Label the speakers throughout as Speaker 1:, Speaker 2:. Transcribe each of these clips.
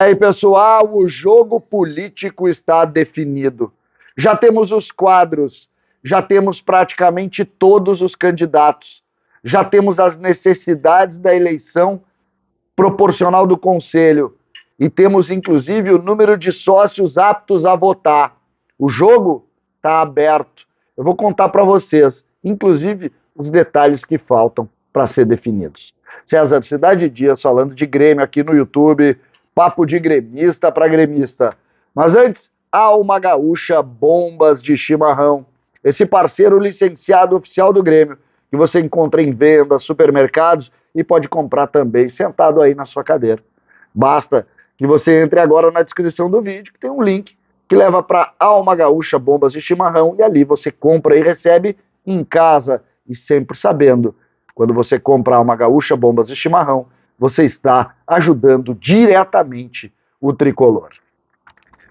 Speaker 1: Aí, pessoal, o jogo político está definido. Já temos os quadros, já temos praticamente todos os candidatos, já temos as necessidades da eleição proporcional do Conselho e temos, inclusive, o número de sócios aptos a votar. O jogo está aberto. Eu vou contar para vocês, inclusive, os detalhes que faltam para ser definidos. César Cidade Dias falando de Grêmio aqui no YouTube, papo de gremista para gremista. Mas antes, Alma Gaúcha Bombas de Chimarrão, esse parceiro licenciado oficial do Grêmio, que você encontra em vendas, supermercados e pode comprar também sentado aí na sua cadeira. Basta que você entre agora na descrição do vídeo, que tem um link que leva para Alma Gaúcha Bombas de Chimarrão e ali você compra e recebe em casa e sempre sabendo, quando você compra Alma Gaúcha Bombas de Chimarrão, você está ajudando diretamente o tricolor.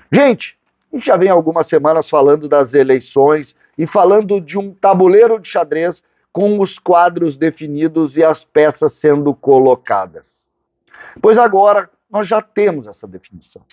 Speaker 1: Gente, a gente já vem algumas semanas falando das eleições e falando de um tabuleiro de xadrez com os quadros definidos e as peças sendo colocadas. Pois agora nós já temos essa definição.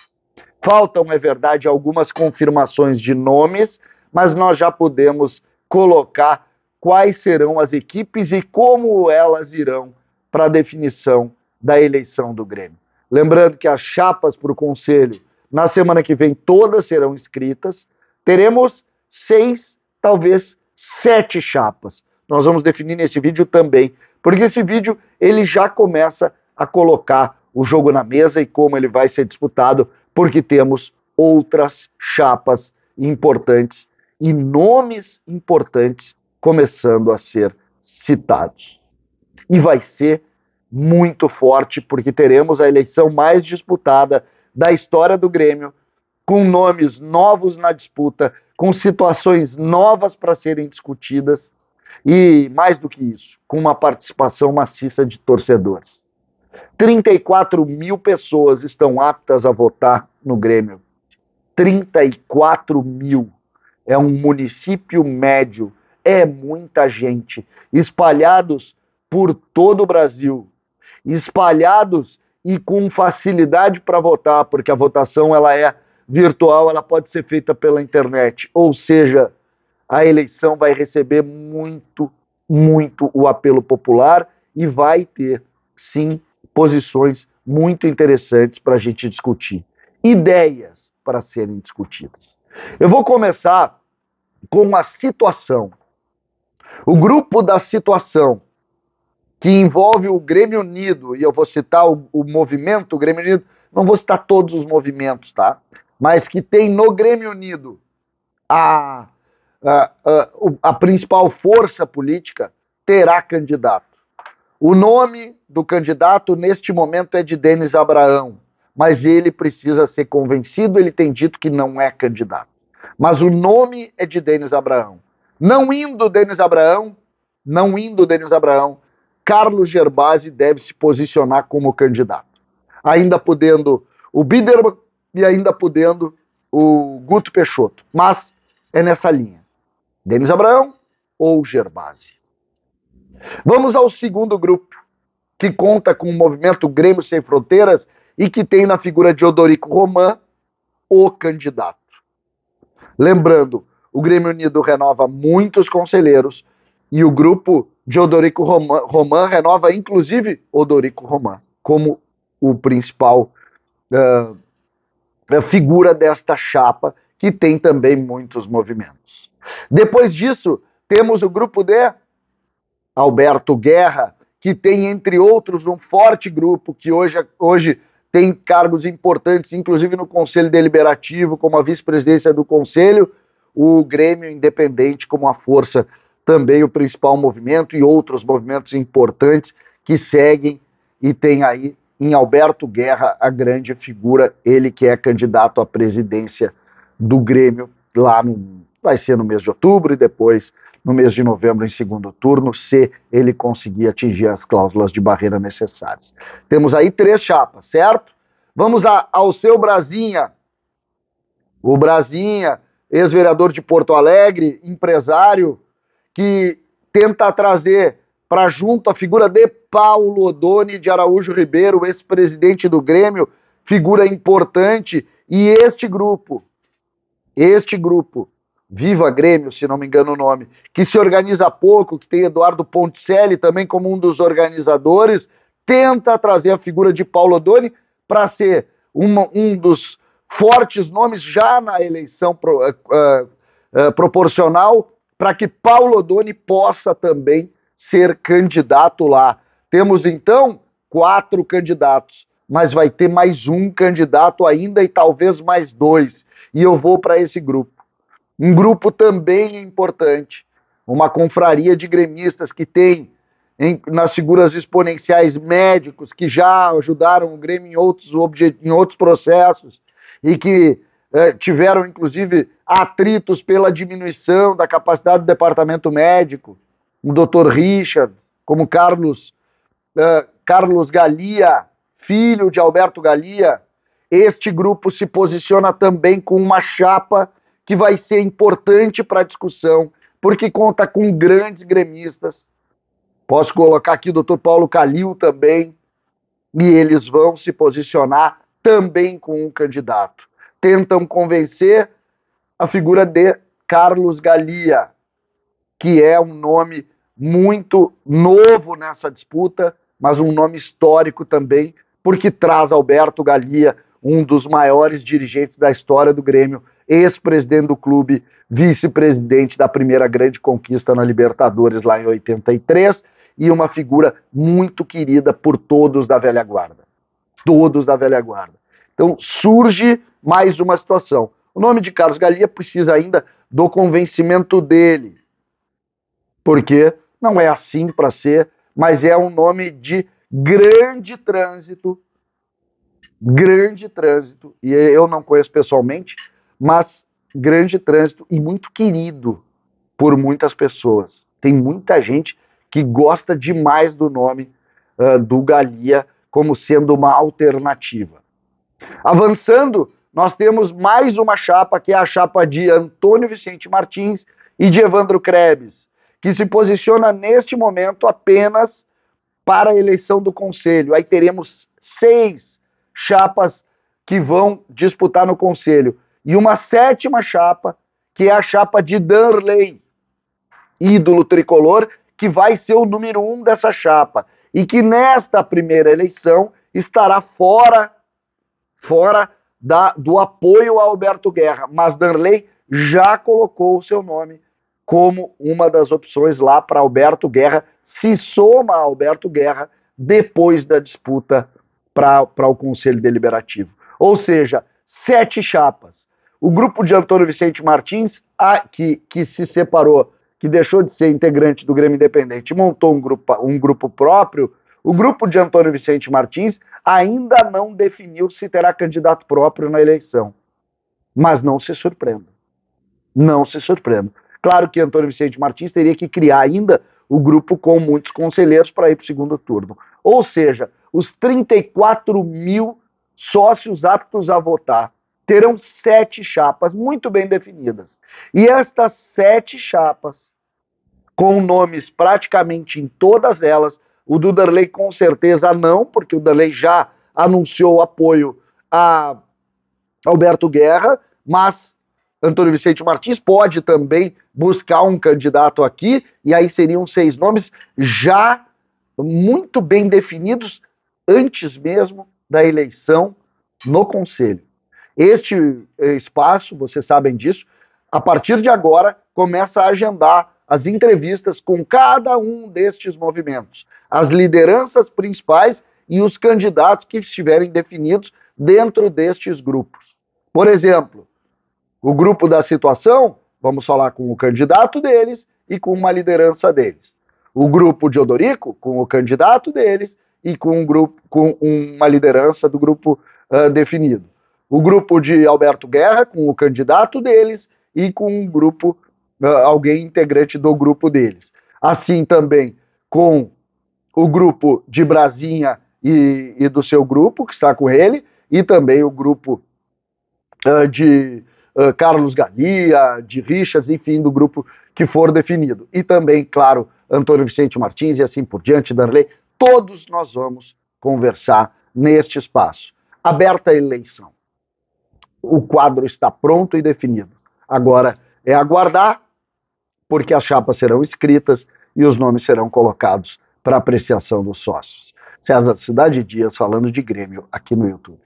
Speaker 1: Faltam, é verdade, algumas confirmações de nomes, mas nós já podemos colocar quais serão as equipes e como elas irão para a definição da eleição do Grêmio. Lembrando que as chapas para o Conselho, na semana que vem, todas serão escritas. Teremos 6, talvez 7 chapas. Nós vamos definir nesse vídeo também, porque esse vídeo ele já começa a colocar o jogo na mesa e como ele vai ser disputado, porque temos outras chapas importantes e nomes importantes começando a ser citados. E vai ser muito forte, porque teremos a eleição mais disputada da história do Grêmio, com nomes novos na disputa, com situações novas para serem discutidas e, mais do que isso, com uma participação maciça de torcedores. 34 mil pessoas estão aptas a votar no Grêmio. 34 mil. É um município médio, é muita gente, espalhados por todo o Brasil, espalhados e com facilidade para votar, porque a votação ela é virtual, ela pode ser feita pela internet, ou seja, a eleição vai receber muito o apelo popular e vai ter, sim, posições muito interessantes para a gente discutir, ideias para serem discutidas. Eu vou começar com a situação. O grupo da situação, que envolve o Grêmio Unido, e eu vou citar o movimento Grêmio Unido, não vou citar todos os movimentos, tá? Mas que tem no Grêmio Unido a principal força política, terá candidato. O nome do candidato neste momento é de Denis Abraão, mas ele precisa ser convencido, ele tem dito que não é candidato. Mas o nome é de Denis Abraão. Não indo Denis Abraão, Carlos Gervasi deve se posicionar como candidato. Ainda podendo o Biderman e ainda podendo o Guto Peixoto. Mas é nessa linha. Denis Abraão ou Gervasi. Vamos ao segundo grupo, que conta com o movimento Grêmio Sem Fronteiras e que tem na figura de Odorico Roman o candidato. Lembrando, o Grêmio Unido renova muitos conselheiros e o grupo de Odorico Roman renova inclusive Odorico Roman como o principal figura desta chapa, que tem também muitos movimentos. Depois disso, temos o grupo de Alberto Guerra, que tem, entre outros, um forte grupo que hoje tem cargos importantes, inclusive no Conselho Deliberativo, como a vice-presidência do Conselho, o Grêmio Independente como a força, também o principal movimento, e outros movimentos importantes que seguem, e tem aí em Alberto Guerra a grande figura, ele que é candidato à presidência do Grêmio, vai ser no mês de outubro e depois no mês de novembro em segundo turno, se ele conseguir atingir as cláusulas de barreira necessárias. Temos aí 3 chapas, certo? Vamos ao seu Brasinha. O Brasinha, ex-vereador de Porto Alegre, empresário, que tenta trazer para junto a figura de Paulo Odoni de Araújo Ribeiro, ex-presidente do Grêmio, figura importante, e este grupo, Viva Grêmio, se não me engano o nome, que se organiza há pouco, que tem Eduardo Ponticelli também como um dos organizadores, tenta trazer a figura de Paulo Odoni para ser um dos fortes nomes já na eleição proporcional, para que Paulo Odoni possa também ser candidato lá. Temos então 4 candidatos, mas vai ter mais um candidato ainda e talvez mais 2. E eu vou para esse grupo. Um grupo também importante, uma confraria de gremistas que tem nas figuras exponenciais médicos que já ajudaram o Grêmio em outros processos e que tiveram, inclusive, atritos pela diminuição da capacidade do departamento médico, o Dr. Richard, como Carlos Galia, filho de Alberto Galia. Este grupo se posiciona também com uma chapa que vai ser importante para a discussão, porque conta com grandes gremistas. Posso colocar aqui o Dr. Paulo Calil também, e eles vão se posicionar também com um candidato. Tentam convencer a figura de Carlos Galia, que é um nome muito novo nessa disputa, mas um nome histórico também, porque traz Alberto Galia, um dos maiores dirigentes da história do Grêmio, ex-presidente do clube, vice-presidente da primeira grande conquista na Libertadores lá em 83, e uma figura muito querida por todos da velha guarda. Todos da velha guarda. Então surge mais uma situação. O nome de Carlos Galia precisa ainda do convencimento dele, porque não é assim para ser, mas é um nome de grande trânsito, e eu não conheço pessoalmente, mas grande trânsito e muito querido por muitas pessoas. Tem muita gente que gosta demais do nome do Galia como sendo uma alternativa. Avançando, nós temos mais uma chapa, que é a chapa de Antônio Vicente Martins e de Evandro Krebs, que se posiciona neste momento apenas para a eleição do Conselho. Aí teremos 6 chapas que vão disputar no Conselho. E uma 7ª chapa, que é a chapa de Danley, ídolo tricolor, que vai ser o número 1 dessa chapa. E que nesta primeira eleição estará fora do apoio a Alberto Guerra. Mas Danley já colocou o seu nome como uma das opções lá para Alberto Guerra, se soma a Alberto Guerra depois da disputa para o Conselho Deliberativo. Ou seja, 7 chapas. O grupo de Antônio Vicente Martins, que se separou, que deixou de ser integrante do Grêmio Independente, montou um grupo próprio. O grupo de Antônio Vicente Martins ainda não definiu se terá candidato próprio na eleição. Mas não se surpreenda. Não se surpreenda. Claro que Antônio Vicente Martins teria que criar ainda o grupo com muitos conselheiros para ir para o segundo turno. Ou seja, os 34 mil sócios aptos a votar terão 7 chapas muito bem definidas. E estas 7 chapas, com nomes praticamente em todas elas, o do Danley com certeza não, porque o Danley já anunciou apoio a Alberto Guerra, mas Antônio Vicente Martins pode também buscar um candidato aqui, e aí seriam 6 nomes já muito bem definidos antes mesmo da eleição no Conselho. Este espaço, vocês sabem disso, a partir de agora começa a agendar as entrevistas com cada um destes movimentos, as lideranças principais e os candidatos que estiverem definidos dentro destes grupos. Por exemplo, o grupo da situação, vamos falar com o candidato deles e com uma liderança deles. O grupo de Odorico, com o candidato deles e com uma liderança do grupo definido. O grupo de Alberto Guerra, com o candidato deles e com um grupo, alguém integrante do grupo deles. Assim também com o grupo de Brasinha e do seu grupo, que está com ele, e também o grupo de Carlos Galia, de Richards, enfim, do grupo que for definido. E também, claro, Antônio Vicente Martins e assim por diante, Danley. Todos nós vamos conversar neste espaço. Aberta a eleição. O quadro está pronto e definido. Agora é aguardar, porque as chapas serão escritas e os nomes serão colocados para apreciação dos sócios. César Cidade Dias falando de Grêmio aqui no YouTube.